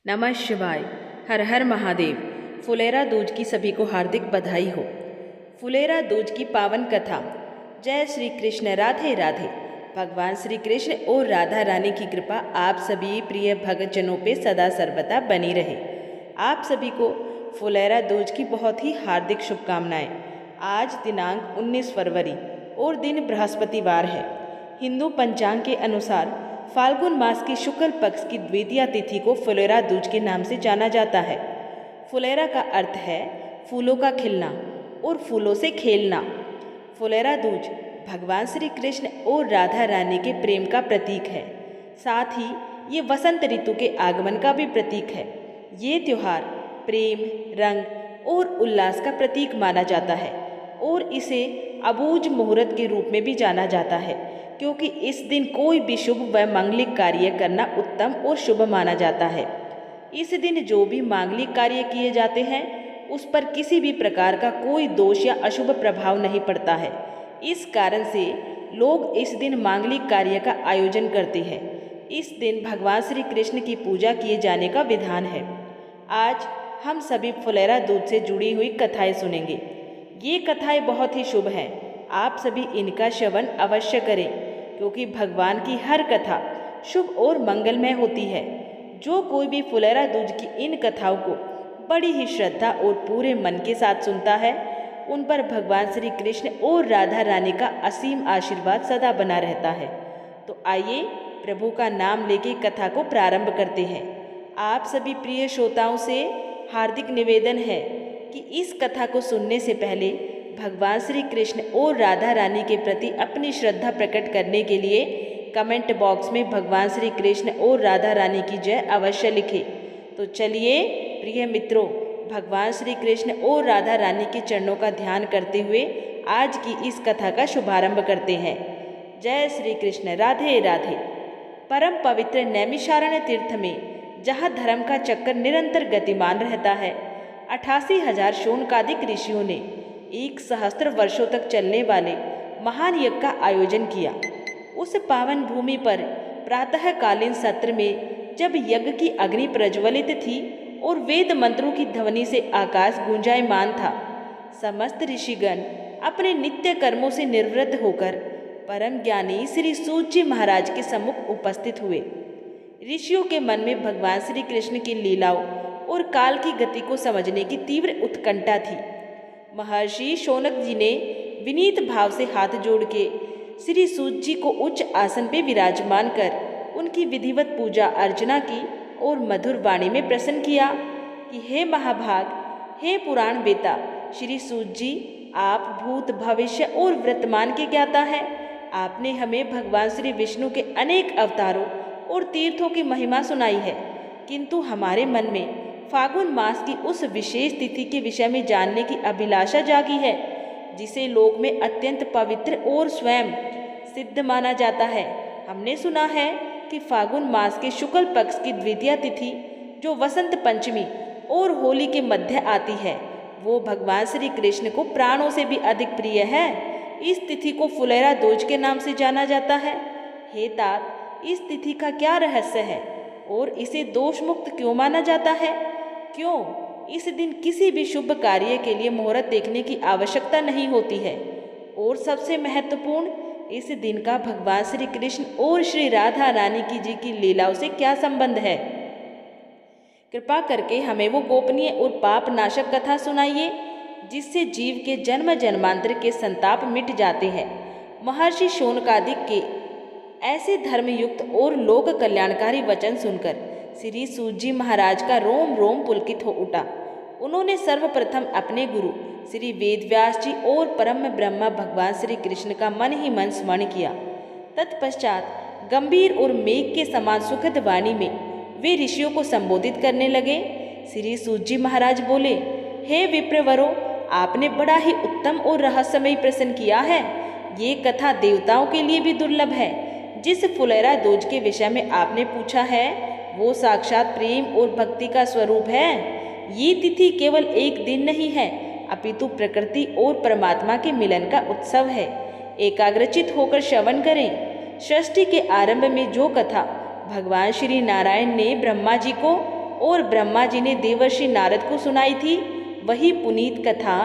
नमः शिवाय। हर हर महादेव। फुलेरा दूज की सभी को हार्दिक बधाई हो। फुलेरा दूज की पावन कथा। जय श्री कृष्ण, राधे राधे। भगवान श्री कृष्ण और राधा रानी की कृपा आप सभी प्रिय भक्तजनों पे सदा सर्वदा बनी रहे। आप सभी को फुलेरा दूज की बहुत ही हार्दिक शुभकामनाएं। आज दिनांक 19 फरवरी और दिन बृहस्पतिवार है। हिंदू पंचांग के अनुसार फाल्गुन मास की शुक्ल पक्ष की द्वितीया तिथि को फुलेरा दूज के नाम से जाना जाता है। फुलेरा का अर्थ है फूलों का खिलना और फूलों से खेलना। फुलेरा दूज भगवान श्री कृष्ण और राधा रानी के प्रेम का प्रतीक है। साथ ही ये वसंत ऋतु के आगमन का भी प्रतीक है। ये त्योहार प्रेम, रंग और उल्लास का प्रतीक माना जाता है और इसे अबूझ मुहूर्त के रूप में भी जाना जाता है, क्योंकि इस दिन कोई भी शुभ व मांगलिक कार्य करना उत्तम और शुभ माना जाता है। इस दिन जो भी मांगलिक कार्य किए जाते हैं उस पर किसी भी प्रकार का कोई दोष या अशुभ प्रभाव नहीं पड़ता है। इस कारण से लोग इस दिन मांगलिक कार्य का आयोजन करते हैं। इस दिन भगवान श्री कृष्ण की पूजा किए जाने का विधान है। आज हम सभी फुलेरा दूज से जुड़ी हुई कथाएं सुनेंगे। ये कथाएं बहुत ही शुभ हैं। आप सभी इनका श्रवण अवश्य करें, क्योंकि भगवान की हर कथा शुभ और मंगलमय होती है। जो कोई भी फुलेरा दूज की इन कथाओं को बड़ी ही श्रद्धा और पूरे मन के साथ सुनता है, उन पर भगवान श्री कृष्ण और राधा रानी का असीम आशीर्वाद सदा बना रहता है। तो आइए प्रभु का नाम लेके कथा को प्रारंभ करते हैं। आप सभी प्रिय श्रोताओं से हार्दिक निवेदन है कि इस कथा को सुनने से पहले भगवान श्री कृष्ण और राधा रानी के प्रति अपनी श्रद्धा प्रकट करने के लिए कमेंट बॉक्स में भगवान श्री कृष्ण और राधा रानी की जय अवश्य लिखें। तो चलिए प्रिय मित्रों, भगवान श्री कृष्ण और राधा रानी के चरणों का ध्यान करते हुए आज की इस कथा का शुभारंभ करते हैं। जय श्री कृष्ण, राधे राधे। परम पवित्र नैमिषारण्य तीर्थ में जहाँ धर्म का चक्कर निरंतर गतिमान रहता है, 88,000 शौनकादिक ऋषियों ने 1 सहस्त्र वर्षों तक चलने वाले महान यज्ञ का आयोजन किया। उस पावन भूमि पर प्रातःकालीन सत्र में जब यज्ञ की अग्नि प्रज्वलित थी और वेद मंत्रों की ध्वनि से आकाश गूंजायमान था, समस्त ऋषिगण अपने नित्य कर्मों से निवृत्त होकर परम ज्ञानी श्री सूत जी महाराज के सम्मुख उपस्थित हुए। ऋषियों के मन में भगवान श्री कृष्ण की लीलाओं और काल की गति को समझने की तीव्र उत्कंठा थी। महर्षि शौनक जी ने विनीत भाव से हाथ जोड़ के श्री सूत जी को उच्च आसन पे विराजमान कर उनकी विधिवत पूजा अर्चना की और मधुर वाणी में प्रसन्न किया कि हे महाभाग, हे पुराण वेता श्री सूत जी, आप भूत, भविष्य और वर्तमान के ज्ञाता हैं। आपने हमें भगवान श्री विष्णु के अनेक अवतारों और तीर्थों की महिमा सुनाई है, किंतु हमारे मन में फागुन मास की उस विशेष तिथि के विषय में जानने की अभिलाषा जागी है, जिसे लोक में अत्यंत पवित्र और स्वयं सिद्ध माना जाता है। हमने सुना है कि फागुन मास के शुक्ल पक्ष की द्वितीया तिथि, जो वसंत पंचमी और होली के मध्य आती है, वो भगवान श्री कृष्ण को प्राणों से भी अधिक प्रिय है। इस तिथि को फुलेरा दूज के नाम से जाना जाता है। हे तात, इस तिथि का क्या रहस्य है और इसे दोष मुक्त क्यों माना जाता है? क्यों इस दिन किसी भी शुभ कार्य के लिए मुहूर्त देखने की आवश्यकता नहीं होती है? और सबसे महत्वपूर्ण, इस दिन का भगवान श्री कृष्ण और श्री राधा रानी जी की लीलाओं से क्या संबंध है? कृपा करके हमें वो गोपनीय और पाप नाशक कथा सुनाइए, जिससे जीव के जन्म जन्मांतर के संताप मिट जाते हैं। महर्षि शौनकादिक के ऐसे धर्मयुक्त और लोक कल्याणकारी वचन सुनकर श्री सूत जी महाराज का रोम रोम पुलकित हो उठा। उन्होंने सर्वप्रथम अपने गुरु श्री वेदव्यास जी और परम ब्रह्मा भगवान श्री कृष्ण का मन ही मन स्मरण किया। तत्पश्चात गंभीर और मेघ के समान सुखद वाणी में वे ऋषियों को संबोधित करने लगे। श्री सूत जी महाराज बोले, हे विप्रवरों, आपने बड़ा ही उत्तम और रहस्यमय प्रश्न किया है। ये कथा देवताओं के लिए भी दुर्लभ है। जिस फुलेरा दूज के विषय में आपने पूछा है, वो साक्षात प्रेम और भक्ति का स्वरूप है। ये तिथि केवल एक दिन नहीं है, अपितु प्रकृति और परमात्मा के मिलन का उत्सव है। एकाग्रचित होकर श्रवण करें। सृष्टि के आरंभ में जो कथा भगवान श्री नारायण ने ब्रह्मा जी को और ब्रह्मा जी ने देवर्षि नारद को सुनाई थी, वही पुनीत कथा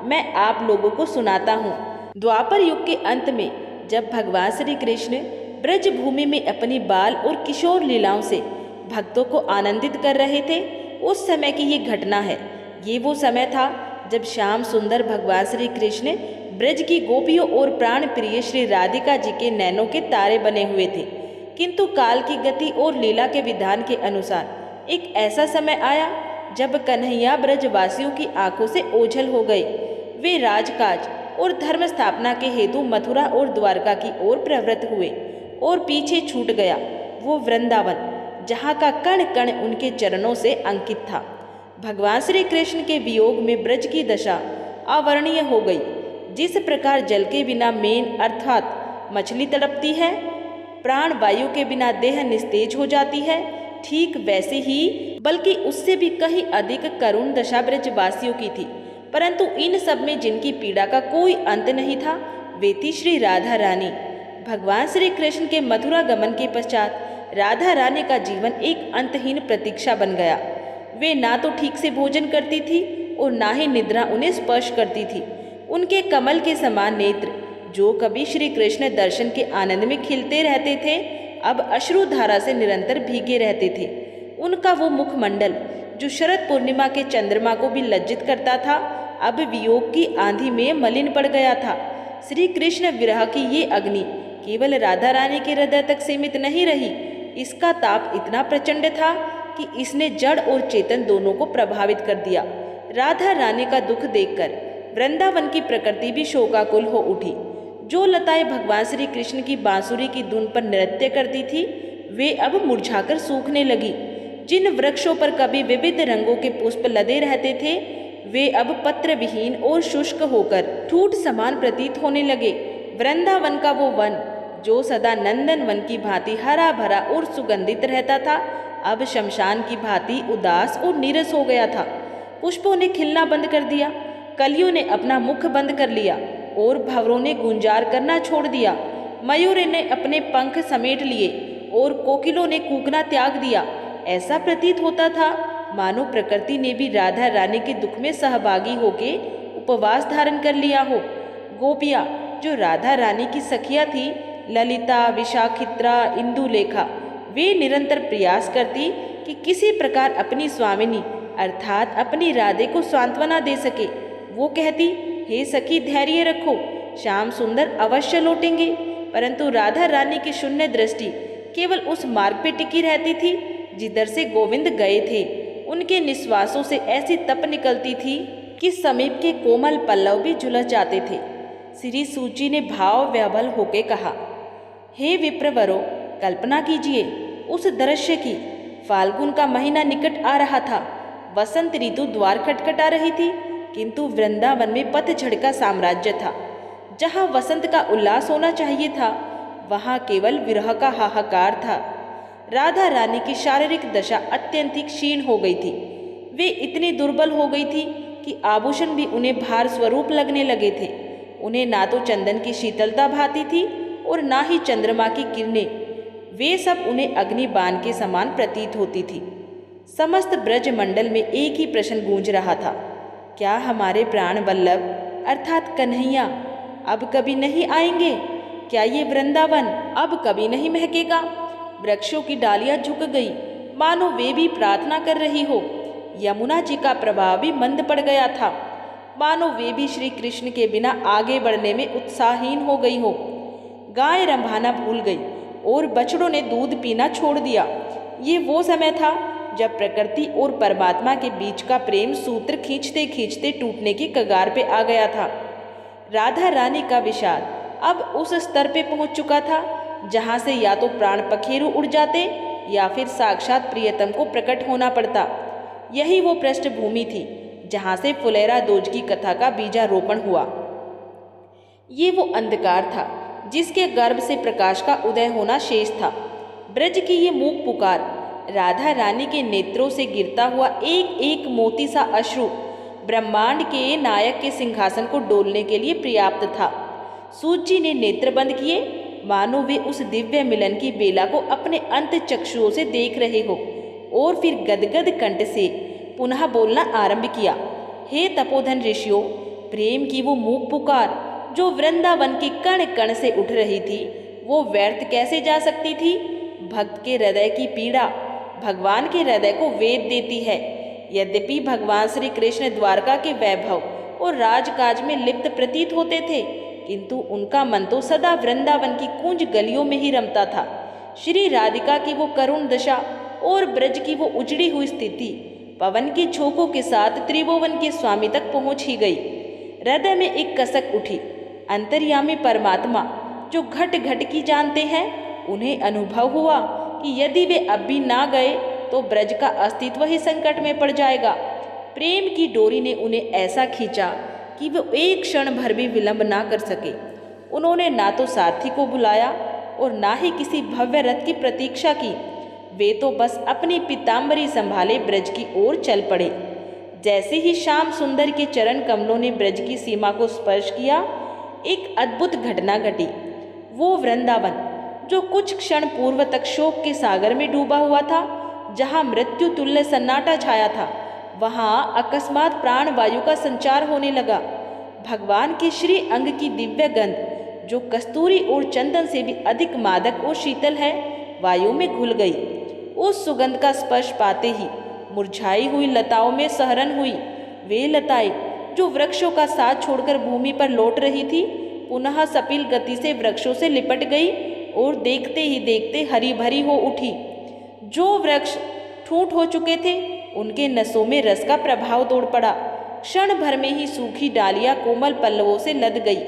मैं आप लोगों को सुनाता हूँ। द्वापर युग के अंत में जब भगवान श्री कृष्ण ब्रज भूमि में अपनी बाल और किशोर लीलाओं से भक्तों को आनंदित कर रहे थे, उस समय की ये घटना है। ये वो समय था जब श्याम सुंदर भगवान श्री कृष्ण ब्रज की गोपियों और प्राण प्रिय श्री राधिका जी के नैनों के तारे बने हुए थे। किंतु काल की गति और लीला के विधान के अनुसार एक ऐसा समय आया जब कन्हैया ब्रजवासियों की आंखों से ओझल हो गए। वे राजकाज और धर्म स्थापना के हेतु मथुरा और द्वारका की ओर प्रवृत्त हुए और पीछे छूट गया वो वृंदावन, जहाँ का कण कण उनके चरणों से अंकित था। भगवान श्री कृष्ण के वियोग में ब्रज की दशा अवर्णीय हो गई। जिस प्रकार जल के बिना मेन अर्थात मछली तड़पती है, प्राण वायु के बिना देह निस्तेज हो जाती है, ठीक वैसे ही बल्कि उससे भी कहीं अधिक करुण दशा ब्रजवासियों की थी। परंतु इन सब में जिनकी पीड़ा का कोई अंत नहीं था, वे थी श्री राधा रानी। भगवान श्री कृष्ण के मथुरा गमन के पश्चात राधा रानी का जीवन एक अंतहीन प्रतीक्षा बन गया। वे ना तो ठीक से भोजन करती थी और ना ही निद्रा उन्हें स्पर्श करती थी। उनके कमल के समान नेत्र, जो कभी श्री कृष्ण दर्शन के आनंद में खिलते रहते थे, अब अश्रुधारा से निरंतर भीगे रहते थे। उनका वो मुखमंडल, जो शरद पूर्णिमा के चंद्रमा को भी लज्जित करता था, अब वियोग की आंधी में मलिन पड़ गया था। श्री कृष्ण विरह की ये अग्नि केवल राधा रानी के हृदय तक सीमित नहीं रही, इसका ताप इतना प्रचंड था कि इसने जड़ और चेतन दोनों को प्रभावित कर दिया। राधा रानी का दुख देखकर वृंदावन की प्रकृति भी शोकाकुल हो उठी। जो लताएं भगवान श्री कृष्ण की बांसुरी की धुन पर नृत्य करती थी, वे अब मुरझाकर सूखने लगी। जिन वृक्षों पर कभी विविध रंगों के पुष्प लदे रहते थे, वे अब पत्र विहीन और शुष्क होकर ठूठ समान प्रतीत होने लगे। वृंदावन का वो वन, जो सदा नंदन वन की भांति हरा भरा और सुगंधित रहता था, अब शमशान की भांति उदास और नीरस हो गया था। पुष्पों ने खिलना बंद कर दिया, कलियों ने अपना मुख बंद कर लिया और भंवरों ने गुंजार करना छोड़ दिया। मयूर ने अपने पंख समेट लिए और कोकिलों ने कूकना त्याग दिया। ऐसा प्रतीत होता था मानो प्रकृति ने भी राधा रानी के दुख में सहभागी होके उपवास धारण कर लिया हो। गोपियाँ, जो राधा रानी की सखियाँ थी, ललिता, विशाखित्रा, इंदुलेखा, वे निरंतर प्रयास करती कि किसी प्रकार अपनी स्वामिनी अर्थात अपनी राधे को सांत्वना दे सके। वो कहती, हे सखी, धैर्य रखो, श्याम सुंदर अवश्य लौटेंगे। परंतु राधा रानी की शून्य दृष्टि केवल उस मार्ग पे टिकी रहती थी जिधर से गोविंद गए थे। उनके निश्वासों से ऐसी तप निकलती थी कि समीप के कोमल पल्लव भी झुलस जाते थे। श्री सूची ने भाव व्याबल होके कहा, हे विप्रवरो, कल्पना कीजिए उस दृश्य की। फाल्गुन का महीना निकट आ रहा था, वसंत ऋतु द्वार खटखटा रही थी, किंतु वृंदावन में पतझड़ का साम्राज्य था। जहाँ वसंत का उल्लास होना चाहिए था, वहाँ केवल विरह का हाहाकार था। राधा रानी की शारीरिक दशा अत्यंतिक क्षीण हो गई थी। वे इतनी दुर्बल हो गई थी कि आभूषण भी उन्हें भार स्वरूप लगने लगे थे। उन्हें ना तो चंदन की शीतलता भाती थी और ना ही चंद्रमा की किरणें। वे सब उन्हें अग्नि बाण के समान प्रतीत होती थी। समस्त ब्रज मंडल में एक ही प्रश्न गूंज रहा था, क्या हमारे प्राण वल्लभ अर्थात कन्हैया अब कभी नहीं आएंगे? क्या ये वृंदावन अब कभी नहीं महकेगा? वृक्षों की डालियां झुक गई, मानो वे भी प्रार्थना कर रही हो। यमुना जी का प्रवाह भी मंद पड़ गया था, मानो वे भी श्री कृष्ण के बिना आगे बढ़ने में उत्साहहीन हो गई हो। गाय रंभाना भूल गई और बछड़ों ने दूध पीना छोड़ दिया। ये वो समय था जब प्रकृति और परमात्मा के बीच का प्रेम सूत्र खींचते खींचते टूटने की कगार पे आ गया था। राधा रानी का विषाद अब उस स्तर पे पहुंच चुका था जहां से या तो प्राण पखेरु उड़ जाते या फिर साक्षात प्रियतम को प्रकट होना पड़ता। यही वो पृष्ठभूमि थी जहां से फुलेरा दोज की कथा का बीजारोपण हुआ। ये वो अंधकार था जिसके गर्भ से प्रकाश का उदय होना शेष था। ब्रज की ये मूक पुकार, राधा रानी के नेत्रों से गिरता हुआ एक एक मोती सा अश्रु ब्रह्मांड के नायक के सिंहासन को डोलने के लिए पर्याप्त था। सूत जी ने नेत्र बंद किए, मानो वे उस दिव्य मिलन की बेला को अपने अंत चक्षुओं से देख रहे हो। और फिर गदगद कंठ से पुनः बोलना आरंभ किया। हे तपोधन ऋषियों, प्रेम की वो मूक पुकार जो वृंदावन के कण कण से उठ रही थी, वो व्यर्थ कैसे जा सकती थी? भक्त के हृदय की पीड़ा भगवान के हृदय को वेद देती है। यद्यपि भगवान श्री कृष्ण द्वारका के वैभव और राजकाज में लिप्त प्रतीत होते थे, किंतु उनका मन तो सदा वृंदावन की कूंज गलियों में ही रमता था। श्री राधिका की वो करुण दशा और ब्रज की वो उजड़ी हुई स्थिति पवन के झोंकों के साथ त्रिभुवन के स्वामी तक पहुंच ही गई। हृदय में एक कसक उठी। अंतर्यामी परमात्मा जो घट घट की जानते हैं, उन्हें अनुभव हुआ कि यदि वे अब भी ना गए तो ब्रज का अस्तित्व ही संकट में पड़ जाएगा। प्रेम की डोरी ने उन्हें ऐसा खींचा कि वो एक क्षण भर भी विलंब ना कर सके। उन्होंने ना तो सारथी को बुलाया और ना ही किसी भव्य रथ की प्रतीक्षा की। वे तो बस अपनी पीताम्बरी संभाले ब्रज की ओर चल पड़े। जैसे ही श्याम सुंदर के चरण कमलों ने ब्रज की सीमा को स्पर्श किया, एक अद्भुत घटना घटी। वो वृंदावन जो कुछ क्षण पूर्व तक शोक के सागर में डूबा हुआ था, जहाँ मृत्यु तुल्य सन्नाटा छाया था, वहाँ अकस्मात प्राण वायु का संचार होने लगा। भगवान के श्री अंग की दिव्य गंध जो कस्तूरी और चंदन से भी अधिक मादक और शीतल है, वायु में घुल गई। उस सुगंध का स्पर्श पाते ही मुरझाई हुई लताओं में सहरन हुई। वे लताएं जो वृक्षों का साथ छोड़कर भूमि पर लौट रही थी, पुनः सपिल गति से वृक्षों से लिपट गई और देखते ही देखते हरी भरी हो उठी। जो वृक्ष ठूंठ हो चुके थे, उनके नसों में रस का प्रभाव दौड़ पड़ा। क्षण भर में ही सूखी डालियां कोमल पल्लवों से लद गई।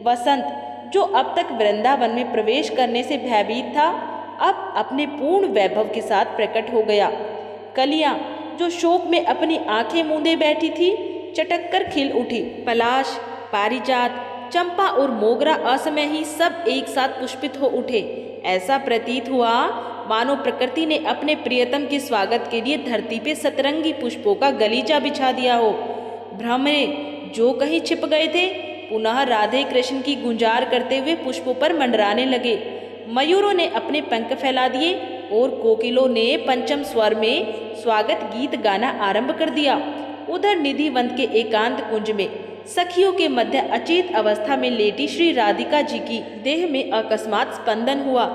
वसंत जो अब तक वृंदावन में प्रवेश करने से भयभीत था, अब अपने पूर्ण वैभव के साथ प्रकट हो गया। कलियां जो शोक में अपनी आंखें मूंदे बैठी थी, चटक कर खिल उठी। पलाश, पारिजात, चंपा और मोगरा असमय ही सब एक साथ पुष्पित हो उठे। ऐसा प्रतीत हुआ मानो प्रकृति ने अपने प्रियतम के स्वागत के लिए धरती पे सतरंगी पुष्पों का गलीचा बिछा दिया हो। भ्रमरे जो कहीं छिप गए थे, पुनः राधे कृष्ण की गुंजार करते हुए पुष्पों पर मंडराने लगे। मयूरों ने अपने पंख फैला दिए और कोकिलों ने पंचम स्वर में स्वागत गीत गाना आरंभ कर दिया। उधर निधिवंत के एकांत कुंज में सखियों के मध्य अचेत अवस्था में लेटी श्री राधिका जी की देह में अकस्मात स्पंदन हुआ।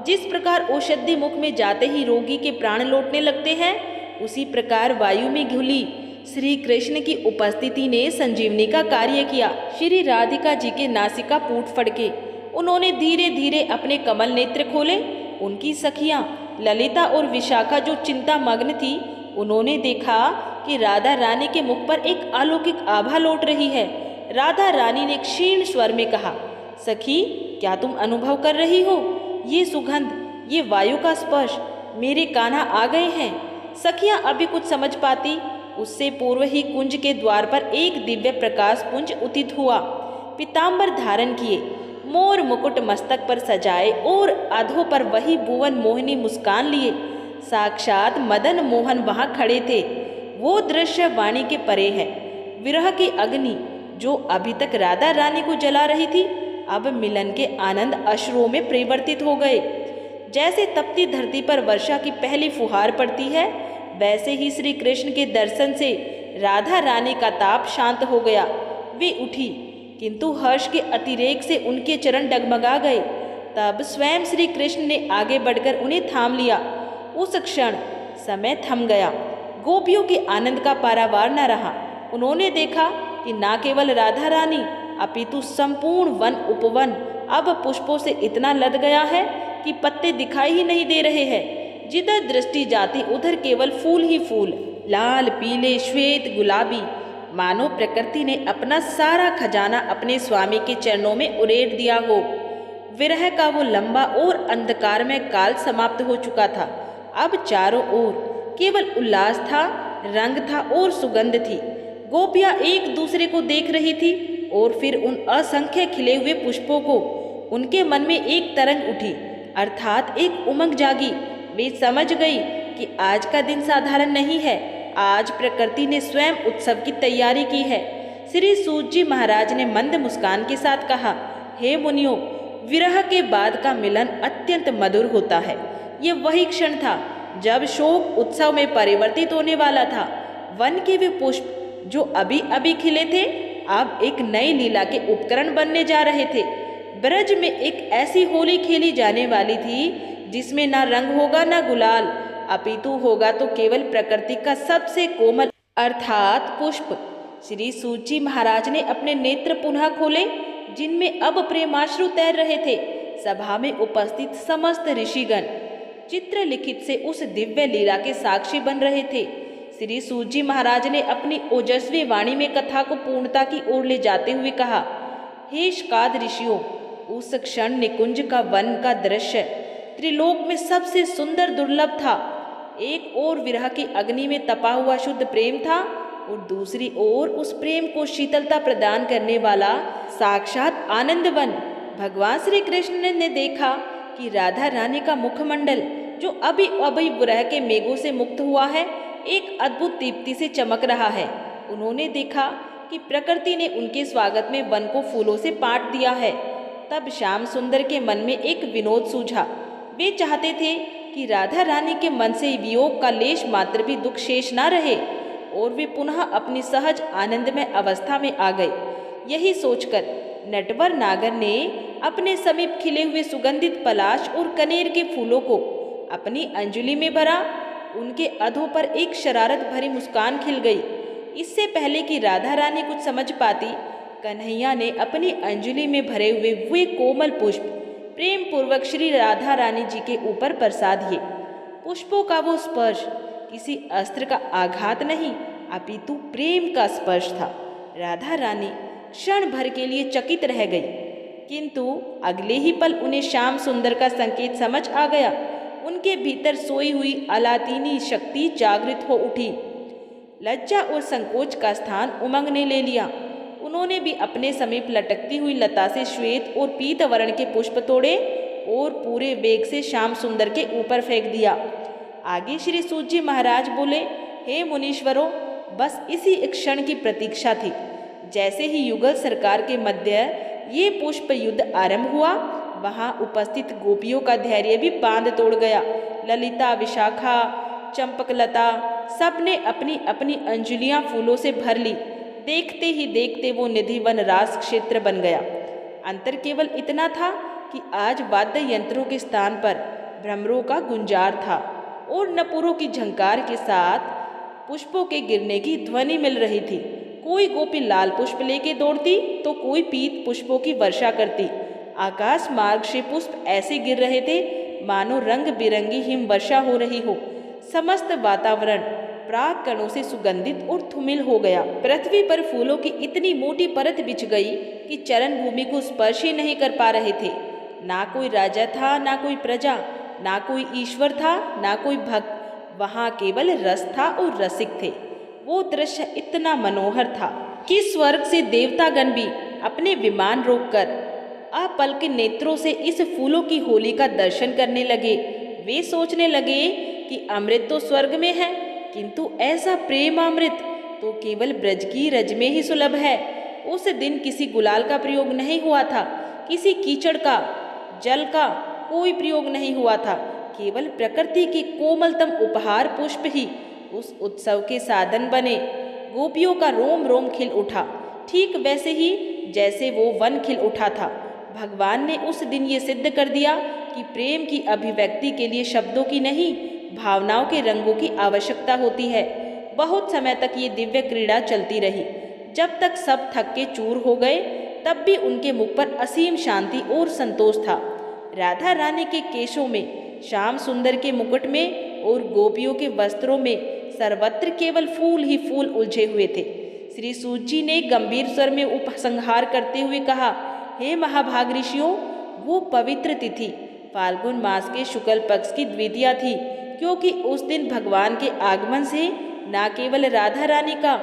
जिस प्रकार औषधि मुख में जाते ही रोगी के प्राण लौटने लगते हैं, उसी प्रकार वायु में घुली श्री कृष्ण की उपस्थिति ने संजीवनी का कार्य किया। श्री राधिका जी के नासिका पूट फड़के। उन्होंने धीरे धीरे अपने कमल नेत्र खोले। उनकी सखियां ललिता और विशाखा जो चिंता मग्न थी, उन्होंने देखा कि राधा रानी के मुख पर एक अलौकिक आभा लौट रही है। राधा रानी ने क्षीण स्वर में कहा, सखी, क्या तुम अनुभव कर रही हो? ये सुगंध, ये वायु का स्पर्श, मेरे कान्हा आ गए हैं। सखियां अभी कुछ समझ पाती, उससे पूर्व ही कुंज के द्वार पर एक दिव्य प्रकाश पुंज उदित हुआ। पीताम्बर धारण किए, मोर मुकुट मस्तक पर सजाए और अधों पर वही भुवन मोहिनी मुस्कान लिए साक्षात मदन मोहन वहां खड़े थे। वो दृश्य वाणी के परे है। विरह की अग्नि जो अभी तक राधा रानी को जला रही थी, अब मिलन के आनंद अश्रुओं में परिवर्तित हो गए। जैसे तपती धरती पर वर्षा की पहली फुहार पड़ती है, वैसे ही श्री कृष्ण के दर्शन से राधा रानी का ताप शांत हो गया। वे उठी, किंतु हर्ष के अतिरेक से उनके चरण डगमगा गए। तब स्वयं श्री कृष्ण ने आगे बढ़कर उन्हें थाम लिया। उस क्षण समय थम गया। गोपियों के आनंद का पारावार न रहा। उन्होंने देखा कि न केवल राधा रानी अपितु संपूर्ण वन उपवन अब पुष्पों से इतना लद गया है कि पत्ते दिखाई ही नहीं दे रहे हैं। जिधर दृष्टि जाती उधर केवल फूल ही फूल, लाल, पीले, श्वेत, गुलाबी, मानो प्रकृति ने अपना सारा खजाना अपने स्वामी के चरणों में उड़ेल दिया हो। विरह का वो लंबा और अंधकार में काल समाप्त हो चुका था। अब चारों ओर केवल उल्लास था, रंग था और सुगंध थी। गोपियां एक दूसरे को देख रही थी और फिर उन असंख्य खिले हुए पुष्पों को। उनके मन में एक तरंग उठी, अर्थात एक उमंग जागी। वे समझ गई कि आज का दिन साधारण नहीं है। आज प्रकृति ने स्वयं उत्सव की तैयारी की है। श्री सूत जी महाराज ने मंद मुस्कान के साथ कहा, हे मुनियों, विरह के बाद का मिलन अत्यंत मधुर होता है। ये वही क्षण था जब शोक उत्सव में परिवर्तित होने वाला था, वन के वे पुष्प जो अभी अभी खिले थे, अब एक नई लीला के उपकरण बनने जा रहे थे। ब्रज में एक ऐसी होली खेली जाने वाली थी जिसमें ना रंग होगा ना गुलाल, अपितु होगा तो केवल प्रकृति का सबसे कोमल अर्थात पुष्प। श्री सूत जी महाराज ने अपने नेत्र पुनः खोले, जिनमें अब प्रेमाश्रु तैर रहे थे। सभा में उपस्थित समस्त ऋषिगण चित्रलिखित से उस दिव्य लीला के साक्षी बन रहे थे। श्री सूत जी महाराज ने अपनी ओजस्वी वाणी में कथा को पूर्णता की ओर ले जाते हुए कहा, हे शकाद ऋषियों, उस क्षण निकुंज का वन का दृश्य त्रिलोक में सबसे सुंदर दुर्लभ था। एक ओर विरह की अग्नि में तपा हुआ शुद्ध प्रेम था और दूसरी ओर उस प्रेम को शीतलता प्रदान करने वाला साक्षात आनंद वन। भगवान श्री कृष्ण ने देखा कि राधा रानी का मुखमंडल, जो अभी अभी विरह के मेघों से मुक्त हुआ है, एक अद्भुत दीप्ति से चमक रहा है। उन्होंने देखा कि प्रकृति ने उनके स्वागत में वन को फूलों से पाट दिया है। तब श्याम सुंदर के मन में एक विनोद सूझा। वे चाहते थे कि राधा रानी के मन से वियोग का लेश मात्र भी दुख शेष न रहे और वे पुनः अपनी सहज आनंदमय अवस्था में आ गए। यही सोचकर नटवर नागर ने अपने समीप खिले हुए सुगंधित पलाश और कनेर के फूलों को अपनी अंजलि में भरा। उनके अधों पर एक शरारत भरी मुस्कान खिल गई। इससे पहले कि राधा रानी कुछ समझ पाती, कन्हैया ने अपनी अंजलि में भरे हुए वे कोमल पुष्प प्रेम पूर्वक श्री राधा रानी जी के ऊपर बरसा दिए। पुष्पों का वो स्पर्श किसी अस्त्र का आघात नहीं, अपितु प्रेम का स्पर्श था। राधा रानी क्षण भर के लिए चकित रह गई, किंतु अगले ही पल उन्हें श्याम सुंदर का संकेत समझ आ गया। उनके भीतर सोई हुई अलातीनी शक्ति जागृत हो उठी। लज्जा और संकोच का स्थान उमंग ने ले लिया। उन्होंने भी अपने समीप लटकती हुई लता से श्वेत और पीत वर्ण के पुष्प तोड़े और पूरे वेग से श्याम सुंदर के ऊपर फेंक दिया। आगे श्री सूत जी महाराज बोले, हे मुनीश्वरों, बस इसी क्षण की प्रतीक्षा थी। जैसे ही युगल सरकार के मध्य ये पुष्प युद्ध आरंभ हुआ, वहां उपस्थित गोपियों का धैर्य भी बांध तोड़ गया। ललिता, विशाखा, चंपकलता सबने अपनी अपनी अंजलियां फूलों से भर ली। देखते ही देखते वो निधि वन रास क्षेत्र बन गया। अंतर केवल इतना था कि आज वाद्य यंत्रों के स्थान पर भ्रमरों का गुंजार था और नपुरों की झंकार के साथ पुष्पों के गिरने की ध्वनि मिल रही थी। कोई गोपी लाल पुष्प लेके दौड़ती तो कोई पीत पुष्पों की वर्षा करती। आकाश मार्ग से पुष्प ऐसे गिर रहे थे मानो रंग बिरंगी हिम वर्षा हो रही हो। समस्त वातावरण प्राग कणों से सुगंधित और धूमिल हो गया। पृथ्वी पर फूलों की इतनी मोटी परत बिछ गई कि चरण भूमि को स्पर्श ही नहीं कर पा रहे थे। ना कोई राजा था, ना कोई प्रजा, ना कोई ईश्वर था, ना कोई भक्त। वहां केवल रस था और रसिक थे। वो दृश्य इतना मनोहर था कि स्वर्ग से देवतागण भी अपने विमान रोककर अपलक नेत्रों से इस फूलों की होली का दर्शन करने लगे। वे सोचने लगे कि अमृत तो स्वर्ग में है, किंतु ऐसा प्रेम अमृत तो केवल ब्रज की रज में ही सुलभ है। उस दिन किसी गुलाल का प्रयोग नहीं हुआ था, किसी कीचड़ का, जल का कोई प्रयोग नहीं हुआ था। केवल प्रकृति की कोमलतम उपहार पुष्प ही उस उत्सव के साधन बने। गोपियों का रोम रोम खिल उठा, ठीक वैसे ही जैसे वो वन खिल उठा था। भगवान ने उस दिन ये सिद्ध कर दिया कि प्रेम की अभिव्यक्ति के लिए शब्दों की नहीं, भावनाओं के रंगों की आवश्यकता होती है। बहुत समय तक ये दिव्य क्रीड़ा चलती रही। जब तक सब थक के चूर हो गए, तब भी उनके मुख पर असीम शांति और संतोष था। राधा रानी के केशों में, श्याम सुंदर के मुकुट में और गोपियों के वस्त्रों में सर्वत्र केवल फूल ही फूल उलझे हुए थे। श्री सूत जी ने गंभीर स्वर में उपसंहार करते हुए कहा, हे महाभाग ऋषियों, वो पवित्र तिथि फाल्गुन मास के शुक्ल पक्ष की द्वितीया थी, क्योंकि उस दिन भगवान के आगमन से न केवल राधा रानी का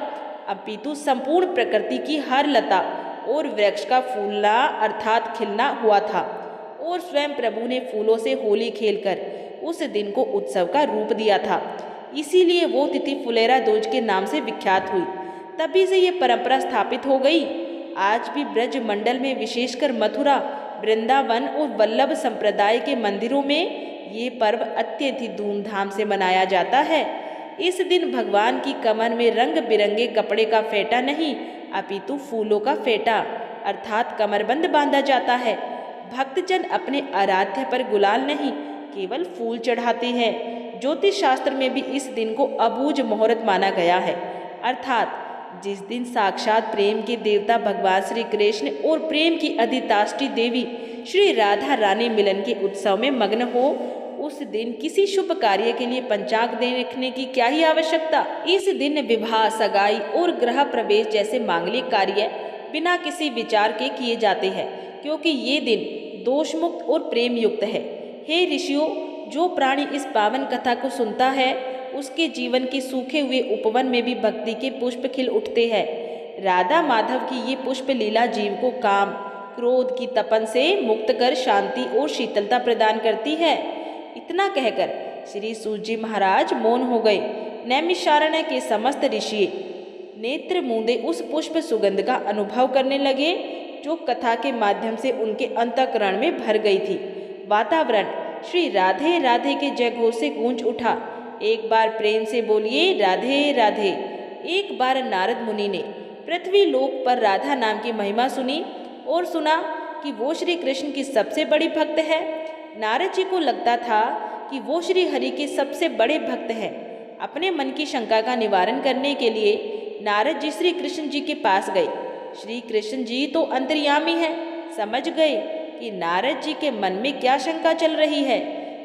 अपितु संपूर्ण प्रकृति की हर लता और वृक्ष का फूलना अर्थात खिलना हुआ था और स्वयं प्रभु ने फूलों से होली खेलकर उस दिन को उत्सव का रूप दिया था। इसीलिए वो तिथि फुलेरा दूज के नाम से विख्यात हुई। तभी से ये परंपरा स्थापित हो गई। आज भी ब्रज मंडल में, विशेषकर मथुरा, वृंदावन और वल्लभ संप्रदाय के मंदिरों में ये पर्व अत्यधिक धूमधाम से मनाया जाता है। इस दिन भगवान की कमर में रंग बिरंगे कपड़े का फेटा नहीं अपितु फूलों का फेटा अर्थात कमरबंद बांधा जाता है। भक्तजन अपने आराध्य पर गुलाल नहीं केवल फूल चढ़ाते हैं। ज्योतिष शास्त्र में भी इस दिन को अबूझ मुहूर्त माना गया है, अर्थात जिस दिन साक्षात प्रेम के देवता भगवान श्री कृष्ण और प्रेम की अधिष्ठात्री देवी श्री राधा रानी मिलन के उत्सव में मग्न हो, उस दिन किसी शुभ कार्य के लिए पंचांग देखने की क्या ही आवश्यकता। इस दिन विवाह, सगाई और गृह प्रवेश जैसे मांगलिक कार्य बिना किसी विचार के किए जाते हैं, क्योंकि ये दिन दोष मुक्त और प्रेम युक्त है। हे ऋषियों, जो प्राणी इस पावन कथा को सुनता है उसके जीवन के सूखे हुए उपवन में भी भक्ति के पुष्प खिल उठते हैं। राधा माधव की ये पुष्प लीला जीव को काम क्रोध की तपन से मुक्त कर शांति और शीतलता प्रदान करती है। इतना कहकर श्री सूत जी महाराज मौन हो गए। नैमिषारण्य के समस्त ऋषि नेत्र मूंदे उस पुष्प सुगंध का अनुभव करने लगे जो कथा के माध्यम से उनके अंतःकरण में भर गई थी। वातावरण श्री राधे राधे के जयघोष से गूंज उठा। एक बार प्रेम से बोलिए राधे राधे। एक बार नारद मुनि ने पृथ्वी लोक पर राधा नाम की महिमा सुनी और सुना कि वो श्री कृष्ण की सबसे बड़ी भक्त है। नारद जी को लगता था कि वो श्री हरि के सबसे बड़े भक्त हैं। अपने मन की शंका का निवारण करने के लिए नारद जी श्री कृष्ण जी के पास गए। श्री कृष्ण जी तो अंतर्यामी हैं, समझ गए कि नारद जी के मन में क्या शंका चल रही है।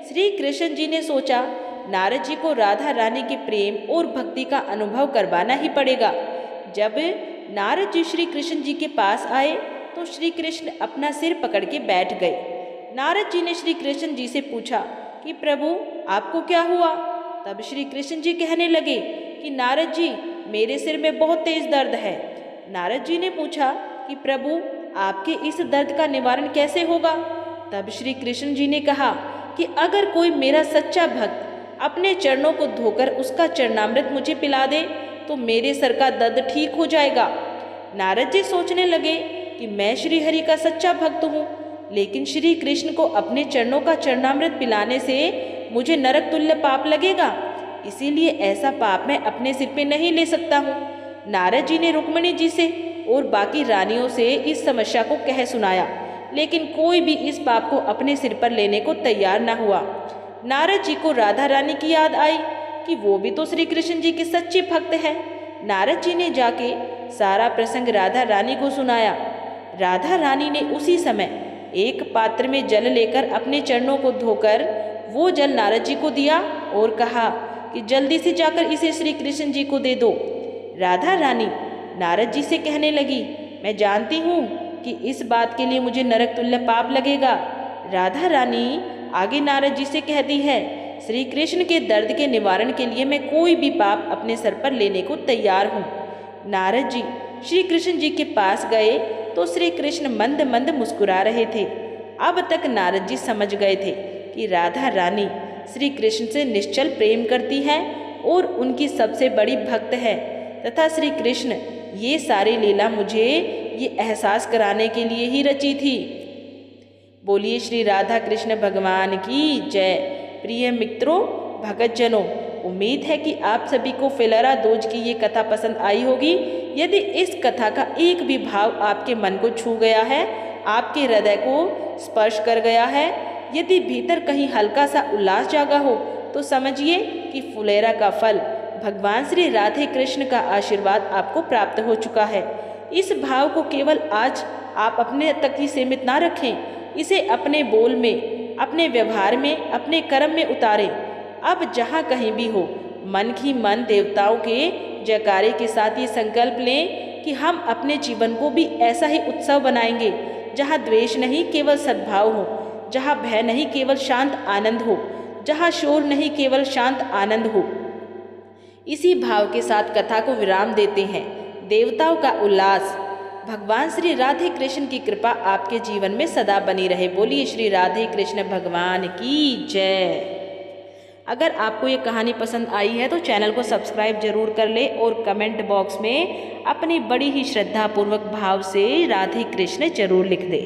श्री कृष्ण जी ने सोचा नारद जी को राधा रानी के प्रेम और भक्ति का अनुभव करवाना ही पड़ेगा। जब नारद जी श्री कृष्ण जी के पास आए तो श्री कृष्ण अपना सिर पकड़ के बैठ गए। नारद जी ने श्री कृष्ण जी से पूछा कि प्रभु आपको क्या हुआ। तब श्री कृष्ण जी कहने लगे कि नारद जी मेरे सिर में बहुत तेज दर्द है। नारद जी ने पूछा कि प्रभु आपके इस दर्द का निवारण कैसे होगा। तब श्री कृष्ण जी ने कहा कि अगर कोई मेरा सच्चा भक्त अपने चरणों को धोकर उसका चरणामृत मुझे पिला दे तो मेरे सर का दर्द ठीक हो जाएगा। नारद जी सोचने लगे कि मैं श्री हरि का सच्चा भक्त हूँ, लेकिन श्री कृष्ण को अपने चरणों का चरणामृत पिलाने से मुझे नरक तुल्य पाप लगेगा, इसीलिए ऐसा पाप मैं अपने सिर पे नहीं ले सकता हूँ। नारद जी ने रुक्मिणी जी से और बाकी रानियों से इस समस्या को कह सुनाया, लेकिन कोई भी इस पाप को अपने सिर पर लेने को तैयार न हुआ। नारद जी को राधा रानी की याद आई कि वो भी तो श्री कृष्ण जी के सच्चे भक्त हैं। नारद जी ने जाके सारा प्रसंग राधा रानी को सुनाया। राधा रानी ने उसी समय एक पात्र में जल लेकर अपने चरणों को धोकर वो जल नारद जी को दिया और कहा कि जल्दी से जाकर इसे श्री कृष्ण जी को दे दो। राधा रानी नारद जी से कहने लगी, मैं जानती हूँ कि इस बात के लिए मुझे नरक तुल्य पाप लगेगा। राधा रानी आगे नारद जी से कहती है, श्री कृष्ण के दर्द के निवारण के लिए मैं कोई भी पाप अपने सर पर लेने को तैयार हूँ। नारद जी श्री कृष्ण जी के पास गए तो श्री कृष्ण मंद मंद मुस्कुरा रहे थे। अब तक नारद जी समझ गए थे कि राधा रानी श्री कृष्ण से निश्चल प्रेम करती हैं और उनकी सबसे बड़ी भक्त है, तथा श्री कृष्ण ये सारी लीला मुझे ये एहसास कराने के लिए ही रची थी। बोलिए श्री राधा कृष्ण भगवान की जय। प्रिय मित्रों, भगतजनों, उम्मीद है कि आप सभी को फुलेरा दूज की ये कथा पसंद आई होगी। यदि इस कथा का एक भी भाव आपके मन को छू गया है, आपके हृदय को स्पर्श कर गया है, यदि भीतर कहीं हल्का सा उल्लास जागा हो, तो समझिए कि फुलेरा का फल भगवान श्री राधे कृष्ण का आशीर्वाद आपको प्राप्त हो चुका है। इस भाव को केवल आज आप अपने तक ही सीमित ना रखें, इसे अपने बोल में, अपने व्यवहार में, अपने कर्म में उतारें। अब जहाँ कहीं भी हो, मन ही मन देवताओं के जयकारे के साथ ये संकल्प लें कि हम अपने जीवन को भी ऐसा ही उत्सव बनाएंगे, जहाँ द्वेष नहीं केवल सद्भाव हो, जहाँ भय नहीं केवल शांत आनंद हो, जहाँ शोर नहीं केवल शांत आनंद हो। इसी भाव के साथ कथा को विराम देते हैं। देवताओं का उल्लास, भगवान श्री राधे कृष्ण की कृपा आपके जीवन में सदा बनी रहे। बोलिए श्री राधे कृष्ण भगवान की जय। अगर आपको ये कहानी पसंद आई है तो चैनल को सब्सक्राइब जरूर कर ले और कमेंट बॉक्स में अपनी बड़ी ही श्रद्धापूर्वक भाव से राधे कृष्ण जरूर लिख दे।